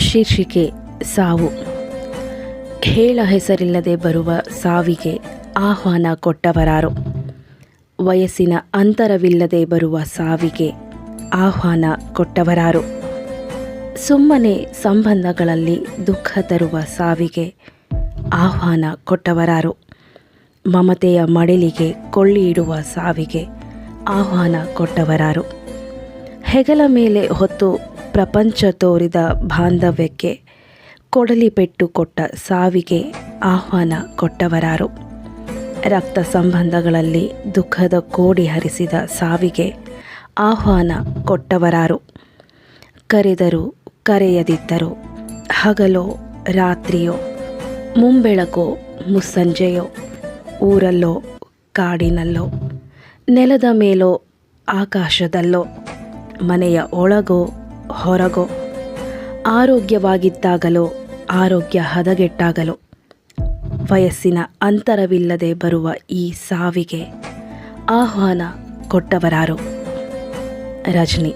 ಶೀರ್ಷಿಕೆ ಸಾವು. ಹೇಳ ಹೆಸರಿಲ್ಲದೆ ಬರುವ ಸಾವಿಗೆ ಆಹ್ವಾನ ಕೊಟ್ಟವರಾರು. ವಯಸ್ಸಿನ ಅಂತರವಿಲ್ಲದೆ ಬರುವ ಸಾವಿಗೆ ಆಹ್ವಾನ ಕೊಟ್ಟವರಾರು. ಸುಮ್ಮನೆ ಸಂಬಂಧಗಳಲ್ಲಿ ದುಃಖ ತರುವ ಸಾವಿಗೆ ಆಹ್ವಾನ ಕೊಟ್ಟವರಾರು. ಮಮತೆಯ ಮಡಿಲಿಗೆ ಕೊಳ್ಳಿ ಇಡುವ ಸಾವಿಗೆ ಆಹ್ವಾನ ಕೊಟ್ಟವರಾರು. ಹೆಗಲ ಮೇಲೆ ಹೊತ್ತು ಪ್ರಪಂಚ ತೋರಿದ ಬಾಂಧವ್ಯಕ್ಕೆ ಕೊಡಲಿ ಪೆಟ್ಟು ಕೊಟ್ಟ ಸಾವಿಗೆ ಆಹ್ವಾನ ಕೊಟ್ಟವರಾರು. ರಕ್ತ ಸಂಬಂಧಗಳಲ್ಲಿ ದುಃಖದ ಕೋಡಿ ಹರಿಸಿದ ಸಾವಿಗೆ ಆಹ್ವಾನ ಕೊಟ್ಟವರಾರು. ಕರೆದರೂ ಕರೆಯದಿದ್ದರೂ ಹಗಲೋ ರಾತ್ರಿಯೋ ಮುಂಬೆಳಕೋ ಮುಸ್ಸಂಜೆಯೋ ಊರಲ್ಲೋ ಕಾಡಿನಲ್ಲೋ ನೆಲದ ಮೇಲೋ ಆಕಾಶದಲ್ಲೋ ಮನೆಯ ಒಳಗೋ ಹೊರಗೋ ಆರೋಗ್ಯವಾಗಿದ್ದಾಗಲೋ ಆರೋಗ್ಯ ಹದಗೆಟ್ಟಾಗಲೋ ವಯಸ್ಸಿನ ಅಂತರವಿಲ್ಲದೆ ಬರುವ ಈ ಸಾವಿಗೆ ಆಹ್ವಾನ ಕೊಟ್ಟವರಾರು. ರಜನಿ.